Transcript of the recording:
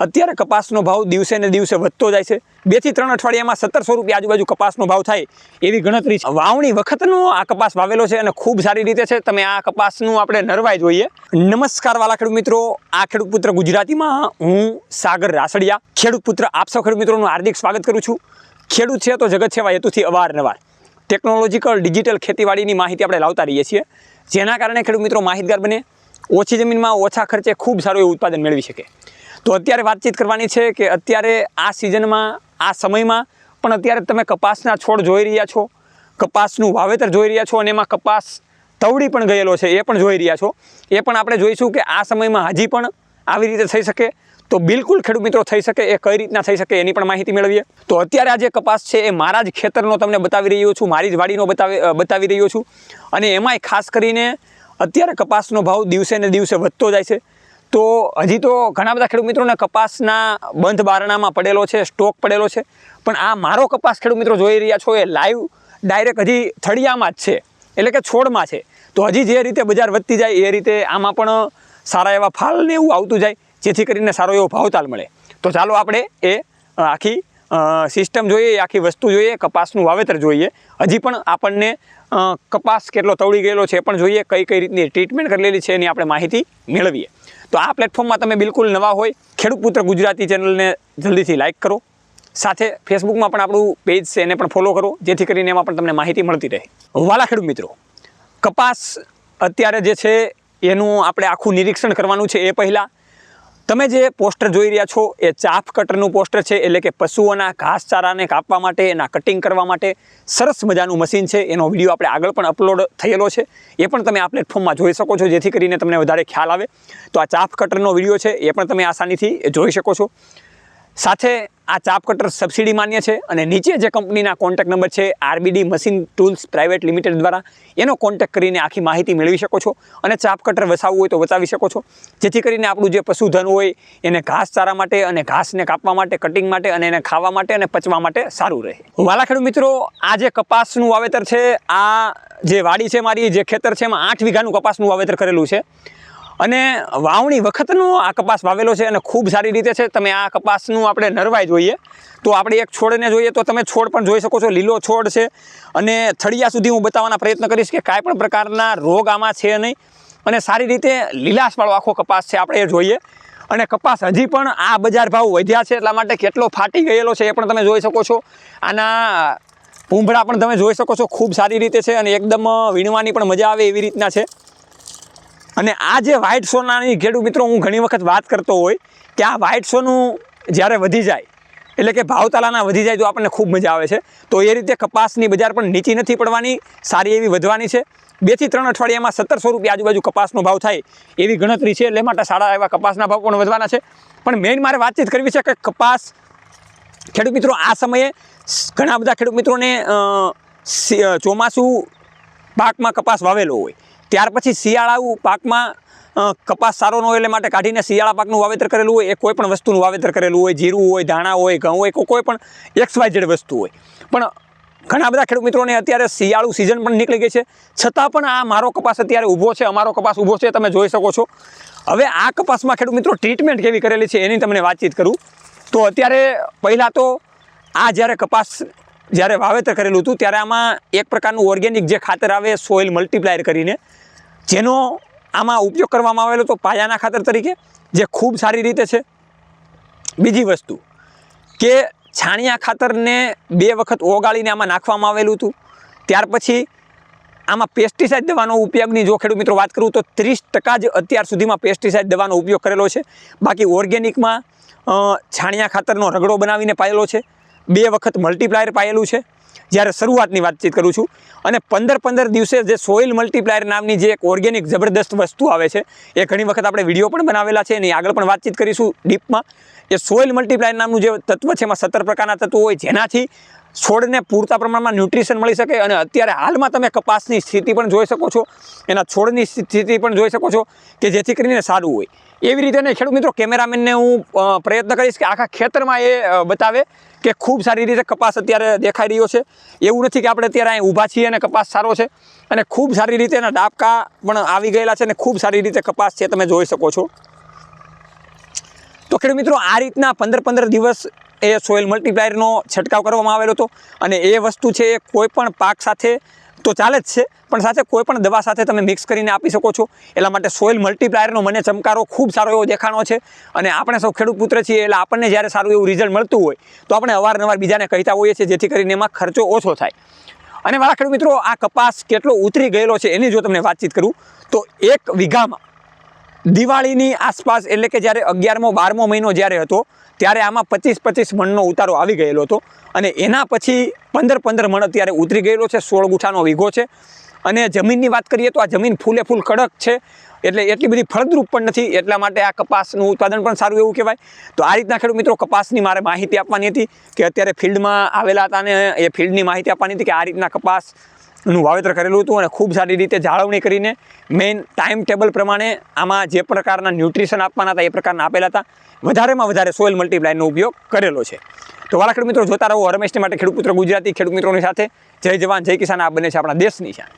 અત્યારે કપાસનો ભાવ દિવસે ને દિવસે વધતો જાય છે। 2 થી 3 અઠવાડિયામાં 1700 રૂપિયા આજુબાજુ કપાસનો ભાવ થાય એવી ગણતરી છે। વાવણી વખતનો આ કપાસ વાવેલો છે અને ખૂબ સારી રીતે છે। તમે આ કપાસનું આપણે નરવાઈ જોઈએ। નમસ્કાર વાલા ખેડૂત મિત્રો, આ ખેડૂત પુત્ર ગુજરાતીમાં હું સાગર રાસડિયા ખેડૂત પુત્ર આપ સૌ ખેડૂત મિત્રોનું હાર્દિક સ્વાગત કરું છું। ખેડૂત છે તો જગત સેવા હેતુથી અવારનવાર ટેકનોલોજીકલ ડિજિટલ ખેતીવાડીની માહિતી આપણે લાવતા રહીએ છીએ, જેના કારણે ખેડૂત મિત્રો માહિતગાર બને, ઓછી જમીનમાં ઓછા ખર્ચે ખૂબ સારું એવું ઉત્પાદન મેળવી શકે। તો અત્યારે વાતચીત કરવાની છે કે અત્યારે આ સિઝનમાં, આ સમયમાં પણ અત્યારે તમે કપાસના છોડ જોઈ રહ્યા છો, કપાસનું વાવેતર જોઈ રહ્યા છો અને એમાં કપાસ તવડી પણ ગયેલો છે એ પણ જોઈ રહ્યા છો। એ પણ આપણે જોઈશું કે આ સમયમાં હજી પણ આવી રીતે થઈ શકે તો બિલકુલ ખેડૂત મિત્રો થઈ શકે, એ કઈ રીતના થઈ શકે એની પણ માહિતી મેળવીએ। તો અત્યારે આ જે કપાસ છે એ મારા જ ખેતરનો તમને બતાવી રહ્યો છું, મારી જ વાડીનો બતાવી રહ્યો છું અને એમાંય ખાસ કરીને અત્યારે કપાસનો ભાવ દિવસે ને દિવસે વધતો જાય છે। તો હજી તો ઘણા બધા ખેડૂત મિત્રોને કપાસના બંધ બારણામાં પડેલો છે, સ્ટોક પડેલો છે, પણ આ મારો કપાસ ખેડૂત મિત્રો જોઈ રહ્યા છો એ લાઈવ ડાયરેક્ટ હજી થળિયામાં જ છે, એટલે કે છોડમાં છે। તો હજી જે રીતે બજાર વધતી જાય એ રીતે આમાં પણ સારા એવા ફાલ ને એવું આવતું જાય, જેથી કરીને સારો એવો ભાવતાલ મળે। તો ચાલો આપણે એ આખી સિસ્ટમ જોઈએ, આખી વસ્તુ જોઈએ, કપાસનું વાવેતર જોઈએ। હજી પણ આપણને કપાસ કેટલો તવડી ગયેલો છે એ પણ જોઈએ, કઈ કઈ રીતની ટ્રીટમેન્ટ કરેલી છે એની આપણે માહિતી મેળવીએ। તો આ પ્લેટફોર્મમાં તમે બિલકુલ નવા હોય, ખેડૂત પુત્ર ગુજરાતી ચેનલને જલ્દીથી લાઇક કરો, સાથે ફેસબુકમાં પણ આપણું પેજ છે એને પણ ફોલો કરો, જેથી કરીને એમાં પણ તમને માહિતી મળતી રહે। વાલા ખેડૂત મિત્રો, કપાસ અત્યારે જે છે એનું આપણે આખું નિરીક્ષણ કરવાનું છે। એ પહેલાં તમે જે પોસ્ટર જોઈ રહ્યા છો એ ચાફ કટરનું પોસ્ટર છે, એટલે કે પશુઓના ઘાસચારાને કાપવા માટે, એના કટિંગ કરવા માટે સરસ મજાનું મશીન છે। એનો વિડીયો આપણે આગળ પણ અપલોડ થયેલો છે, એ પણ તમે આ પ્લેટફોર્મમાં જોઈ શકો છો, જેથી કરીને તમને વધારે ખ્યાલ આવે। તો આ ચાફ કટરનો વિડીયો છે એ પણ તમે આસાનીથી જોઈ શકો છો। સાથે આ ચાફ કટર સબસિડી માન્ય છે અને નીચે જે કંપનીના કોન્ટેક્ટ નંબર છે RBD machine tools private limited દ્વારા, એનો કોન્ટેક્ટ કરીને આખી માહિતી મેળવી શકો છો અને ચાફ કટર વસાવવું હોય તો વસાવી શકો છો, જેથી કરીને આપણું જે પશુધન હોય એને ઘાસચારા માટે અને ઘાસને કાપવા માટે, કટિંગ માટે અને એને ખાવા માટે અને પચવા માટે સારું રહે। વાલા ખેડૂત મિત્રો, આ જે કપાસનું વાવેતર છે, આ જે વાડી છે મારી, જે ખેતર છે એમાં 8 વીઘાનું કપાસનું વાવેતર કરેલું છે અને વાવણી વખતનો આ કપાસ વાવેલો છે અને ખૂબ સારી રીતે છે। તમે આ કપાસનું આપણે નરવાઈ જોઈએ તો આપણે એક છોડને જોઈએ તો તમે છોડ પણ જોઈ શકો છો, લીલો છોડ છે અને થળિયા સુધી હું બતાવવાના પ્રયત્ન કરીશ કે કાંઈ પણ પ્રકારના રોગ આમાં છે નહીં અને સારી રીતે લીલાશવાળો આખો કપાસ છે, આપણે એ જોઈએ। અને કપાસ હજી પણ આ બજાર ભાવ વધ્યા છે એટલા માટે કેટલો ફાટી ગયેલો છે એ પણ તમે જોઈ શકો છો। આના પૂંભળા પણ તમે જોઈ શકો છો, ખૂબ સારી રીતે છે અને એકદમ વીણવાની પણ મજા આવે એવી રીતના છે। અને આ જે વ્હાઇટ સોનાની ખેડૂત મિત્રો હું ઘણી વખત વાત કરતો હોય કે આ વ્હાઇટ સોનું જ્યારે વધી જાય, એટલે કે ભાવતાલાના વધી જાય તો આપણને ખૂબ મજા આવે છે। તો એ રીતે કપાસની બજાર પણ નીચી નથી પડવાની, સારી એવી વધવાની છે। 2 થી 3 અઠવાડિયામાં 1700 રૂપિયા આજુબાજુ કપાસનો ભાવ થાય એવી ગણતરી છે, એટલે માટે સારા એવા કપાસના ભાવ પણ વધવાના છે। પણ મેઇન મારે વાતચીત કરવી છે કે કપાસ ખેડૂત મિત્રો આ સમયે ઘણા બધા ખેડૂત મિત્રોને ચોમાસું પાકમાં કપાસ વાવેલો હોય, ત્યાર પછી શિયાળાઉ પાકમાં કપાસ સારો ન હોય એટલે માટે કાઢીને શિયાળા પાકનું વાવેતર કરેલું હોય, એ કોઈ પણ વસ્તુનું વાવેતર કરેલું હોય, જીરું હોય, ધાણા હોય, ઘઉં હોય, કોઈ પણ XYZ વસ્તુ હોય, પણ ઘણા બધા ખેડૂત મિત્રોને અત્યારે શિયાળુ સિઝન પણ નીકળી ગઈ છે, છતાં પણ આ મારો કપાસ અત્યારે ઊભો છે, અમારો કપાસ ઊભો છે, તમે જોઈ શકો છો। હવે આ કપાસમાં ખેડૂત મિત્રો ટ્રીટમેન્ટ કેવી કરેલી છે એની તમને વાતચીત કરું તો અત્યારે પહેલાં તો આ જ્યારે કપાસ જ્યારે વાવેતર કરેલું હતું ત્યારે આમાં એક પ્રકારનું ઓર્ગેનિક જે ખાતર આવે, સોઇલ મલ્ટીપ્લાયર કરીને, જેનો આમાં ઉપયોગ કરવામાં આવેલો તો પાયાના ખાતર તરીકે, જે ખૂબ સારી રીતે છે। બીજી વસ્તુ કે છાણિયા ખાતરને 2 વખત ઓગાળીને આમાં નાખવામાં આવેલું હતું। ત્યાર પછી આમાં પેસ્ટિસાઇડ દવાનો ઉપયોગની જો ખેડૂત મિત્રો વાત કરું તો 30% જ અત્યાર સુધીમાં પેસ્ટિસાઇડ દવાનો ઉપયોગ કરેલો છે। બાકી ઓર્ગેનિકમાં છાણિયા ખાતરનો રગડો બનાવીને પાયેલો છે, 2 વખત મલ્ટીપ્લાયર પાયેલું છે જ્યારે શરૂઆતની વાતચીત કરું છું। અને 15 દિવસે જે સોઇલ મલ્ટીપ્લાયર નામની જે એક ઓર્ગેનિક જબરદસ્ત વસ્તુ આવે છે, એ ઘણી વખત આપણે વિડીયો પણ બનાવેલા છે, એની આગળ પણ વાતચીત કરીશું ડીપમાં। એ સોઇલ મલ્ટીપ્લાયર નામનું જે તત્વ છે એમાં 17 પ્રકારના તત્વો હોય, જેનાથી છોડને પૂરતા પ્રમાણમાં ન્યુટ્રિશન મળી શકે। અને અત્યારે હાલમાં તમે કપાસની સ્થિતિ પણ જોઈ શકો છો, એના છોડની સ્થિતિ પણ જોઈ શકો છો કે જેથી કરીને સારું હોય। એવી રીતે ને ખેડૂત મિત્રો કેમેરામેનને હું પ્રયત્ન કરીશ કે આખા ખેતરમાં એ બતાવે કે ખૂબ સારી રીતે કપાસ અત્યારે દેખાઈ રહ્યો છે। એવું નથી કે આપણે અત્યારે અહીં ઊભા છીએ અને કપાસ સારો છે, અને ખૂબ સારી રીતે એના ડાબકા પણ આવી ગયેલા છે અને ખૂબ સારી રીતે કપાસ છે, તમે જોઈ શકો છો। તો ખેડૂત મિત્રો આ રીતના 15 દિવસ એ સોઇલ મલ્ટીપ્લાયરનો છંટકાવ કરવામાં આવેલો હતો અને એ વસ્તુ છે એ કોઈ પણ પાક સાથે તો ચાલે જ છે, પણ સાથે કોઈ પણ દવા સાથે તમે મિક્સ કરીને આપી શકો છો. એટલા માટે સોઇલ મલ્ટીપ્લાયરનો મને ચમકારો ખૂબ સારો એવો દેખાણો છે. અને આપણે સૌ ખેડૂત પુત્ર છીએ એટલે આપણને જ્યારે સારું એવું રિઝલ્ટ મળતું હોય તો આપણે અવારનવાર બીજાને કહેતા હોઈએ છીએ, જેથી કરીને એમાં ખર્ચો ઓછો થાય. અને મારા ખેડૂત મિત્રો, આ કપાસ કેટલો ઉતરી ગયેલો છે એની જો તમને વાતચીત કરું તો 1 વીઘામાં દિવાળીની આસપાસ એટલે કે જ્યારે 11મો 12મો મહિનો જ્યારે હતો ત્યારે આમાં 25 મણનો ઉતારો આવી ગયેલો હતો. અને એના પછી 15 મણ અત્યારે ઉતરી ગયેલો છે. 16 ગુઠાનો વીઘો છે. અને જમીનની વાત કરીએ તો આ જમીન ફૂલે ફૂલ કડક છે, એટલે એટલી બધી ફળદ્રુપ પણ નથી. એટલા માટે આ કપાસનું ઉત્પાદન પણ સારું એવું કહેવાય. તો આ રીતના ખેડૂત મિત્રો કપાસની મારે માહિતી આપવાની હતી કે અત્યારે ફિલ્ડમાં આવેલા હતા અને એ ફિલ્ડની માહિતી આપવાની હતી કે આ રીતના કપાસનું વાવેતર કરેલું હતું અને ખૂબ સારી રીતે જાળવણી કરીને મેઇન ટાઈમ ટેબલ પ્રમાણે આમાં જે પ્રકારના ન્યુટ્રિશન આપવાના હતા એ પ્રકારના આપેલા હતા. વધારેમાં વધારે સોઇલ મલ્ટીપ્લાયરનો ઉપયોગ કરેલો છે. તો વાલા ખેડૂત મિત્રો, જોતા રહો રમેશની માટે ખેડૂત પુત્ર ગુજરાતી. ખેડૂત મિત્રોની સાથે જય જવાન જય કિસાન. આ બને છે આપણા દેશની શાન.